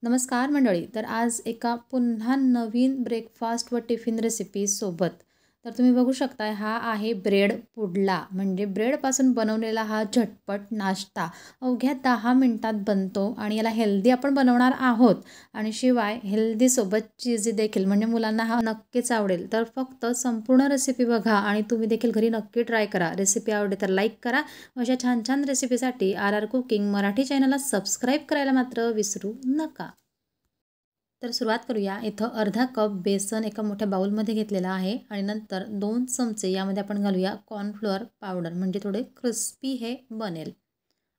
नमस्कार मंडळी. तर आज एका पुन्हा नवीन ब्रेकफास्ट व टिफिन रेसिपी सोबत. तर तुम्ही बघू शकताय हा आहे ब्रेड पुडला, म्हणजे ब्रेडपासून बनवलेला हा झटपट नाश्ता अवघ्या 10 मिनिटात बनतो आणि याला हेल्दी आपण बनवणार आहोत आणि शिवाय हेल्दी सोबत चीजी देखील, म्हणजे मुलांना हा नक्कीच आवडेल. तर फक्त संपूर्ण रेसिपी बघा आणि तुम्ही देखील घरी नक्की ट्राय करा. रेसिपी आवडली तर लाईक करा. अशा छान छान रेसिपीसाठी RR कुकिंग मराठी चॅनलला सबस्क्राईब करायला मात्र विसरू नका. तर सुरुवात करूया. इथं अर्धा कप बेसन एका मोठ्या बाउलमध्ये घेतलेला आहे आणि नंतर 2 चमचे यामध्ये आपण घालूया कॉर्नफ्लोअर पावडर, म्हणजे थोडे क्रिस्पी हे बनेल.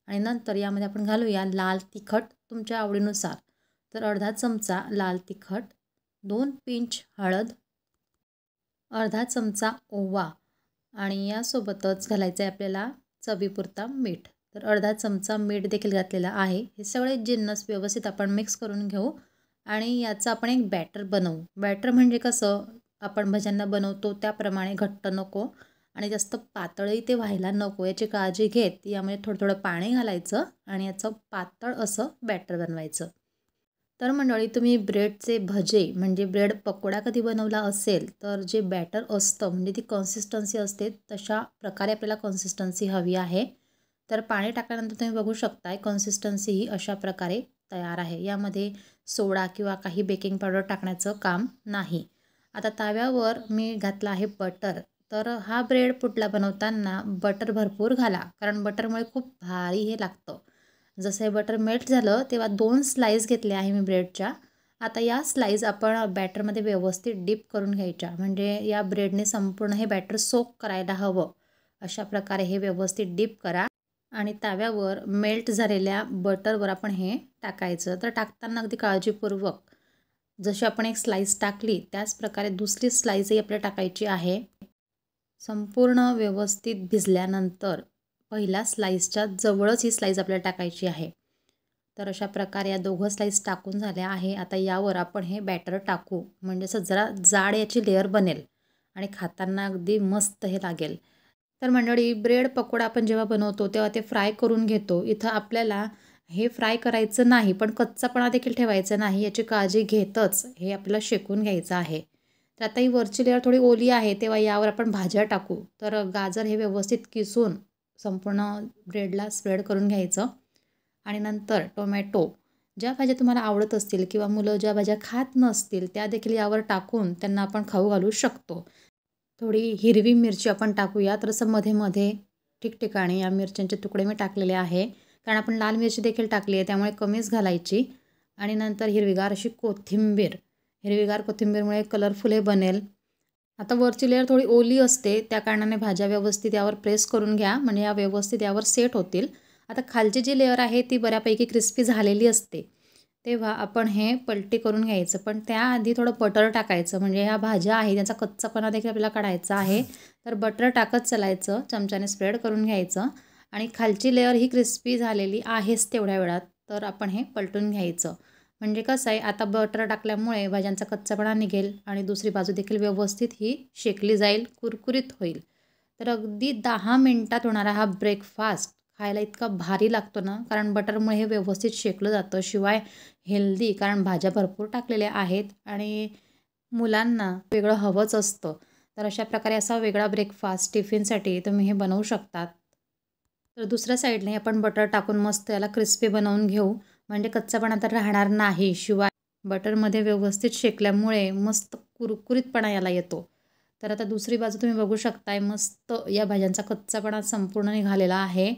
आणि नंतर यामध्ये आपण घालूया लाल तिखट तुमच्या आवडीनुसार. तर अर्धा चमचा लाल तिखट, 2 पिंच हळद, अर्धा चमचा ओवा आणि यासोबतच घालायचं आहे आपल्याला चवीपुरता मीठ. तर अर्धा चमचा मीठ देखील घातलेला आहे. हे सगळे जिन्नस व्यवस्थित आपण मिक्स करून घेऊ आणि याचं आपण एक बॅटर बनवू. बॅटर म्हणजे कसं, आपण भज्यांना बनवतो त्याप्रमाणे घट्ट नको आणि जास्त पातळही ते व्हायला नको, याची काळजी घेत यामध्ये थोडं थोडं पाणी घालायचं आणि याचं पातळ असं बॅटर बनवायचं. तर मंडळी, तुम्ही ब्रेडचे भजे म्हणजे ब्रेड पकोडा कधी बनवला असेल तर जे बॅटर असतं, म्हणजे ती कन्सिस्टन्सी असते तशा प्रकारे आपल्याला कन्सिस्टन्सी हवी आहे. तर पाणी टाकल्यानंतर तुम्ही बघू शकताय कन्सिस्टन्सी ही अशा प्रकारे तयार आहे. यामध्ये सोडा किंवा काही बेकिंग पावडर टाकण्याचं काम नाही. आता ताव्यावर मी घातला आहे बटर. तर हा ब्रेड पुडला बनवताना बटर भरपूर घाला, कारण बटरमुळे खूप भारी हे लागतं. जसं हे बटर मेल्ट झालं तेव्हा 2 स्लाईस घेतले आहे मी ब्रेडच्या. आता या स्लाईस आपण बॅटरमध्ये व्यवस्थित डिप करून घ्यायच्या, म्हणजे या ब्रेडने संपूर्ण हे बॅटर सोक करायला हवं. अशा प्रकारे हे व्यवस्थित डिप करा आणि तव्यावर मेल्ट झालेल्या बटरवर आपण हे टाकायचं. तर टाकताना अगदी काळजीपूर्वक, जशी आपण एक स्लाईस टाकली त्याच प्रकारे दुसरी स्लाईसही आपल्याला टाकायची आहे. संपूर्ण व्यवस्थित भिजल्यानंतर पहिल्या स्लाईसच्या जवळच ही स्लाईस आपल्याला टाकायची आहे. तर अशा प्रकारे या दोघं स्लाईस टाकून झाल्या आहे. आता यावर आपण हे बॅटर टाकू, म्हणजे असं जरा जाड याची लेअर बनेल आणि खाताना अगदी मस्त हे लागेल. तर मंडळी, ब्रेड पकोडा आपण जेव्हा बनवतो तेव्हा ते फ्राय करून घेतो. इथं आपल्याला हे फ्राय करायचं नाही, पण कच्चापणा देखील ठेवायचा नाही, याची काळजी घेतच हे आपल्याला शेकून घ्यायचं आहे. तर आता ही वरची लेअर थोडी ओली आहे तेव्हा यावर आपण भाज्या टाकू. तर गाजर हे व्यवस्थित किसून संपूर्ण ब्रेडला स्प्रेड करून घ्यायचं आणि नंतर टोमॅटो, ज्या भाज्या तुम्हाला आवडत असतील किंवा मुलं ज्या भाज्या खात नसतील त्या देखील यावर टाकून त्यांना आपण खाऊ घालू शकतो. थोडी हिरवी मिरची आपण टाकूया. तर असं मध्ये मध्ये ठिकठिकाणी या मिरच्यांचे तुकडे मी टाकलेले आहे, कारण आपण लाल मिरची देखील टाकली आहे त्यामुळे कमीच घालायची. आणि नंतर हिरवीगार अशी कोथिंबीर. हिरवीगार कोथिंबीरमुळे कलरफुल हे बनेल. आता वरची लेअर थोडी ओली असते, त्या कारणाने भाज्या व्यवस्थित यावर प्रेस करून घ्या, म्हणजे या व्यवस्थित यावर सेट होतील. आता खालची जी लेअर आहे ती बऱ्यापैकी क्रिस्पी झालेली असते, तेव्हा आपण हे पलटी करून घ्यायचं. पण त्याआधी थोडं बटर टाकायचं, म्हणजे ह्या भाज्या आहे त्यांचा कच्चापणा देखील आपल्याला काढायचा आहे. तर बटर टाकत चालायचं, चमच्याने स्प्रेड करून घ्यायचं आणि खालची लेअर ही क्रिस्पी झालेली आहेच तेवढ्या वेळात. तर आपण हे पलटून घ्यायचं, म्हणजे कसं आहे, आता बटर टाकल्यामुळे भाज्यांचा कच्चापणा निघेल आणि दुसरी बाजू देखील व्यवस्थित ही शेकली जाईल, कुरकुरीत होईल. तर अगदी 10 मिनिटात होणारा हा ब्रेकफास्ट खायला इतका भारी लागतो ना, कारण बटरमुळे हे व्यवस्थित शेकलं जातं. शिवाय हेल्दी, कारण भाज्या भरपूर टाकलेल्या आहेत आणि मुलांना वेगळं हवंच असतं. तर अशा प्रकारे असा वेगळा ब्रेकफास्ट टिफिनसाठी तुम्ही हे बनवू शकतात. तर दुसऱ्या साईडने आपण बटर टाकून मस्त याला क्रिस्पी बनवून घेऊ, म्हणजे कच्चापणा तर राहणार नाही. शिवाय बटरमध्ये व्यवस्थित शेकल्यामुळे मस्त कुरकुरीतपणा याला येतो. तर आता दुसरी बाजू तुम्ही बघू शकताय, मस्त या भाज्यांचा कच्चापणा संपूर्ण निघालेला आहे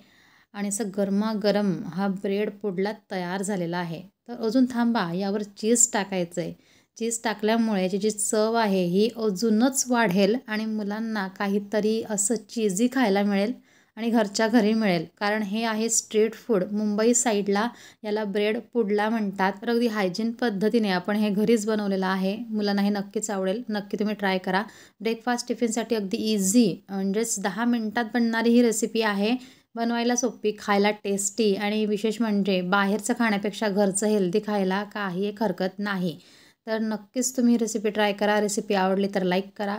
आणि असं गरमागरम हा ब्रेड पुडला तयार झालेला आहे. तर अजून थांबा, यावर चीज टाकायचं आहे. चीज टाकल्यामुळे याची जी चव आहे ही अजूनच वाढेल आणि मुलांना काहीतरी असं चीजी खायला मिळेल आणि घरच्या घरी मिळेल, कारण हे आहे स्ट्रीट फूड. मुंबई साईडला याला ब्रेड पुडला म्हणतात. तर अगदी हायजीन पद्धतीने आपण हे घरीच बनवलेलं आहे. मुलांना हे नक्कीच आवडेल, नक्की तुम्ही ट्राय करा. ब्रेकफास्ट टिफिनसाठी अगदी इझी, म्हणजेच 10 मिनिटात बनणारी ही रेसिपी आहे. बनवायला सोपी, खायला टेस्टी आणि विशेष म्हणजे बाहेरचं खाण्यापेक्षा घरचं हेल्दी खायला काही एक हरकत नाही. तर नक्कीच तुम्ही रेसिपी ट्राय करा. रेसिपी आवडली तर लाईक करा.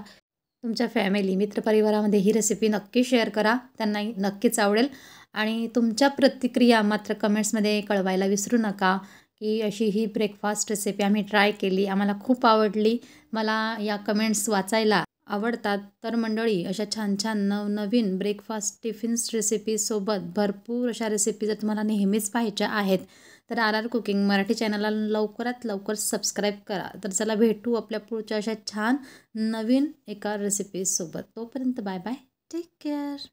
तुमच्या फॅमिली मित्रपरिवारामध्ये ही रेसिपी नक्की शेअर करा, त्यांनाही नक्कीच आवडेल. आणि तुमच्या प्रतिक्रिया मात्र कमेंट्समध्ये कळवायला विसरू नका. की अशी ही ब्रेकफास्ट रेसिपी आम्ही ट्राय केली. आम्हाला खूप आवडली. मला या कमेंट्स वाचायला आवडतात. तर मंडळी, अशा छान छान नवनवीन ब्रेकफास्ट टिफिन्स रेसिपीसोबत भरपूर अशा रेसिपी जर तुम्हाला नेहमीच पाहायच्या आहेत तर RR कुकिंग मराठी चॅनलला लवकरात लवकर सबस्क्राईब करा. तर चला भेटू आपल्या पुढच्या अशा छान नवीन एका रेसिपीसोबत. तोपर्यंत बाय बाय. Take care.